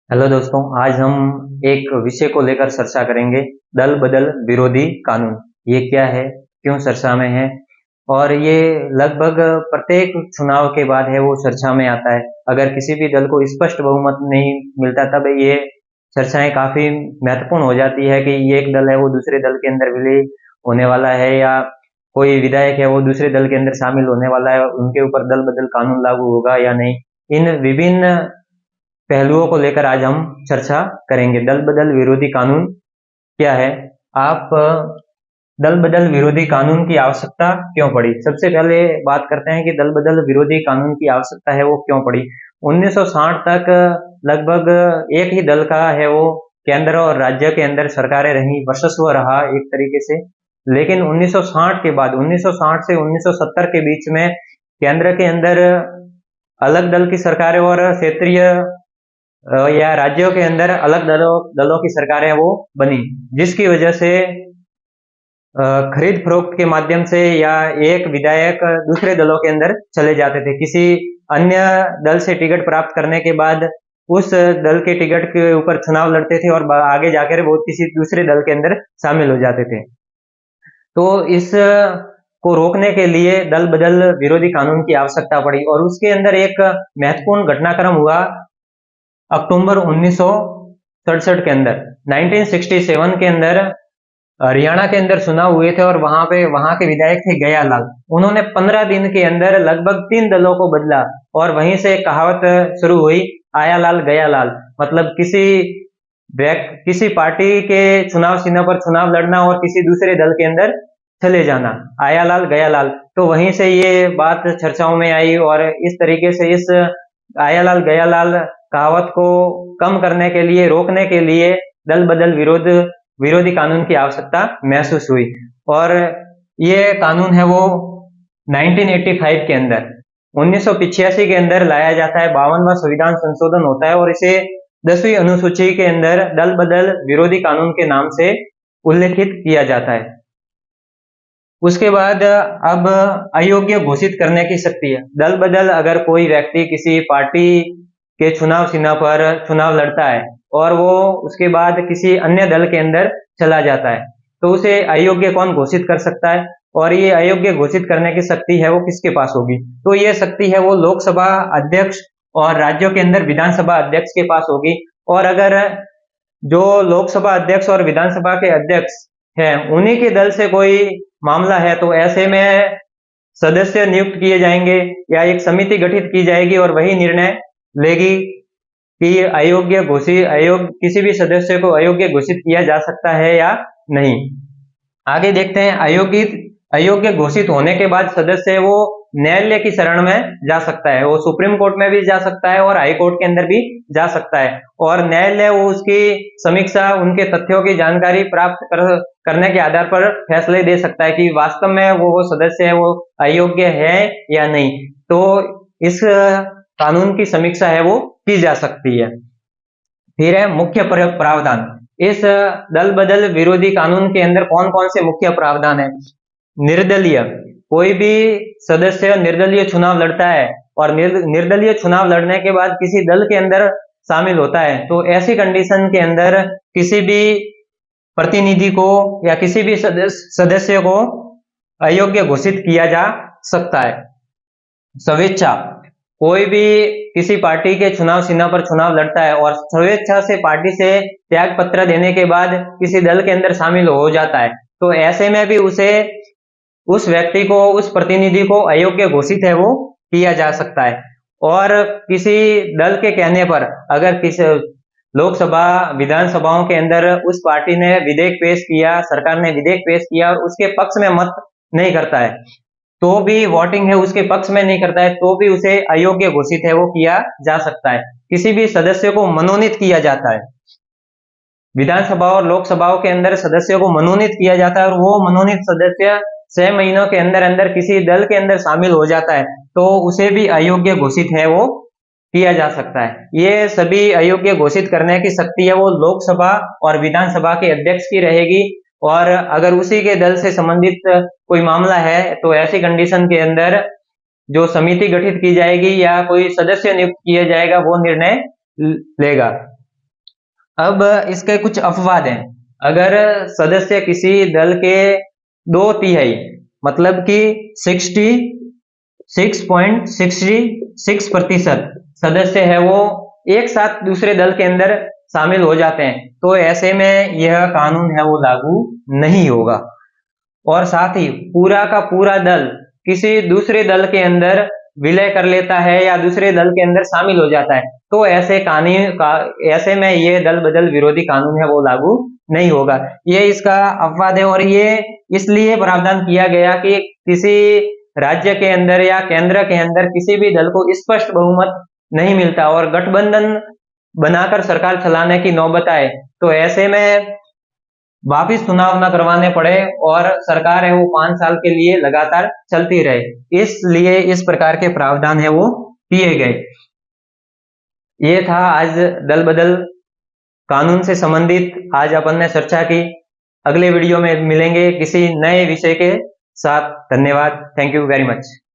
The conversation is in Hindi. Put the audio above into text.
हेलो दोस्तों, आज हम एक विषय को लेकर चर्चा करेंगे। दल बदल विरोधी कानून ये क्या है, क्यों चर्चा में है और ये लगभग प्रत्येक चुनाव के बाद है वो चर्चा में आता है। अगर किसी भी दल को स्पष्ट बहुमत नहीं मिलता तब ये चर्चाएं काफी महत्वपूर्ण हो जाती है कि ये एक दल है वो दूसरे दल के अंदर विलीन होने वाला है या कोई विधायक है वो दूसरे दल के अंदर शामिल होने वाला है, उनके ऊपर दल बदल कानून लागू होगा या नहीं। इन विभिन्न पहलुओं को लेकर आज हम चर्चा करेंगे। दल बदल विरोधी कानून क्या है? आप दल बदल विरोधी कानून की आवश्यकता क्यों पड़ी? सबसे पहले बात करते हैं कि दल बदल विरोधी कानून की आवश्यकता है वो क्यों पड़ी। 1960 तक लगभग एक ही दल का है वो केंद्र और राज्य के अंदर सरकारें रही, वर्चस्व रहा एक तरीके से। लेकिन 1960 के बाद 1960 से 1970 के बीच में केंद्र के अंदर अलग दल की सरकारें और क्षेत्रीय या राज्यों के अंदर अलग दलों की सरकारें वो बनी, जिसकी वजह से खरीद फरोख्त के माध्यम से या एक विधायक दूसरे दलों के अंदर चले जाते थे। किसी अन्य दल से टिकट प्राप्त करने के बाद उस दल के टिकट के ऊपर चुनाव लड़ते थे और आगे जाकर वो किसी दूसरे दल के अंदर शामिल हो जाते थे। तो इस को रोकने के लिए दल बदल विरोधी कानून की आवश्यकता पड़ी और उसके अंदर एक महत्वपूर्ण घटनाक्रम हुआ अक्टूबर 1967 के अंदर। 1967 के अंदर हरियाणा के अंदर चुनाव हुए थे और वहां के विधायक थे गयालाल। उन्होंने 15 दिन के अंदर लगभग 3 दलों को बदला और वहीं से कहावत शुरू हुई, आया लाल गया लाल। मतलब किसी पार्टी के चुनाव चिन्ह पर चुनाव लड़ना और किसी दूसरे दल के अंदर चले जाना, आया लाल गया लाल। तो वहीं से ये बात चर्चाओं में आई और इस तरीके से इस आया लाल गया लाल कहावत को कम करने के लिए, रोकने के लिए दल बदल विरोधी कानून की आवश्यकता महसूस हुई। और ये कानून है वो 1985 के अंदर 1985 के अंदर लाया जाता है। 52वां संविधान संशोधन होता है और इसे 10वीं अनुसूची के अंदर दल बदल विरोधी कानून के नाम से उल्लेखित किया जाता है। उसके बाद अब अयोग्य घोषित करने की शक्ति है। दल बदल अगर कोई व्यक्ति किसी पार्टी के चुनाव चिन्ह पर चुनाव लड़ता है और वो उसके बाद किसी अन्य दल के अंदर चला जाता है तो उसे अयोग्य कौन घोषित कर सकता है? और ये अयोग्य घोषित करने की शक्ति है वो किसके पास होगी? तो ये शक्ति है वो लोकसभा अध्यक्ष और राज्यों के अंदर विधानसभा अध्यक्ष के पास होगी। और अगर जो लोकसभा अध्यक्ष और विधानसभा के अध्यक्ष हैं उन्हीं के दल से कोई मामला है तो ऐसे में सदस्य नियुक्त किए जाएंगे या एक समिति गठित की जाएगी और वही निर्णय लेगी कि किसी भी सदस्य को अयोग्य घोषित किया जा सकता है या नहीं। आगे देखते हैं, अयोग्य घोषित होने के बाद सदस्य वो न्यायालय की शरण में जा सकता है। वो सुप्रीम कोर्ट में भी जा सकता है और हाई कोर्ट के अंदर भी जा सकता है और न्यायालय वो उसकी समीक्षा, उनके तथ्यों की जानकारी प्राप्त करने के आधार पर फैसले दे सकता है कि वास्तव में वो सदस्य है वो अयोग्य है या नहीं। तो इस कानून की समीक्षा है वो की जा सकती है। फिर है मुख्य प्रावधान। इस दल बदल विरोधी कानून के अंदर कौन कौन से मुख्य प्रावधान है? निर्दलीय, कोई भी सदस्य निर्दलीय चुनाव लड़ता है और निर्दलीय चुनाव लड़ने के बाद किसी दल के अंदर शामिल होता है तो ऐसी कंडीशन के अंदर किसी भी प्रतिनिधि को या किसी भी सदस्य को अयोग्य घोषित किया जा सकता है। स्वेच्छा, कोई भी किसी पार्टी के चुनाव चिन्ह पर चुनाव लड़ता है और स्वेच्छा से पार्टी से त्याग पत्र देने के बाद किसी दल के अंदर शामिल हो जाता है तो ऐसे में भी उस व्यक्ति को, उस प्रतिनिधि को अयोग्य घोषित है वो किया जा सकता है। और किसी दल के कहने पर अगर किसी लोकसभा विधानसभाओं के अंदर उस पार्टी ने विधेयक पेश किया, सरकार ने विधेयक पेश किया और उसके पक्ष में मत नहीं करता है तो भी, वोटिंग है उसके पक्ष में नहीं करता है तो भी उसे अयोग्य घोषित है वो किया जा सकता है। किसी भी सदस्य को मनोनीत किया जाता है, विधानसभा और लोकसभाओं के अंदर सदस्यों को मनोनीत किया जाता है और वो मनोनीत सदस्य 6 महीनों के अंदर अंदर किसी दल के अंदर शामिल हो जाता है तो उसे भी अयोग्य घोषित है वो किया जा सकता है। ये सभी अयोग्य घोषित करने की शक्ति है वो लोकसभा और विधानसभा के अध्यक्ष की रहेगी। और अगर उसी के दल से संबंधित कोई मामला है तो ऐसी कंडीशन के अंदर जो समिति गठित की जाएगी या कोई सदस्य नियुक्त किया जाएगा वो निर्णय लेगा। अब इसके कुछ अपवाद हैं। अगर सदस्य किसी दल के 2/3 मतलब कि 66.66% सदस्य है वो एक साथ दूसरे दल के अंदर शामिल हो जाते हैं, तो ऐसे में यह कानून है वो लागू नहीं होगा। और साथ ही पूरा का पूरा दल किसी दूसरे दल के अंदर विलय कर लेता है या दूसरे दल के अंदर शामिल हो जाता है, तो ऐसे में ये दल बदल विरोधी कानून है वो लागू नहीं होगा। ये इसका अपवाद है और ये इसलिए प्रावधान किया गया कि किसी राज्य के अंदर या केंद्र के अंदर किसी भी दल को स्पष्ट बहुमत नहीं मिलता और गठबंधन बनाकर सरकार चलाने की नौबत आए, तो ऐसे में वापिस चुनाव न करवाने पड़े और सरकार है वो 5 साल के लिए लगातार चलती रहे, इसलिए इस प्रकार के प्रावधान है वो किए गए। ये था आज दल बदल कानून से संबंधित आज अपन ने चर्चा की। अगले वीडियो में मिलेंगे किसी नए विषय के साथ। धन्यवाद। Thank you very much.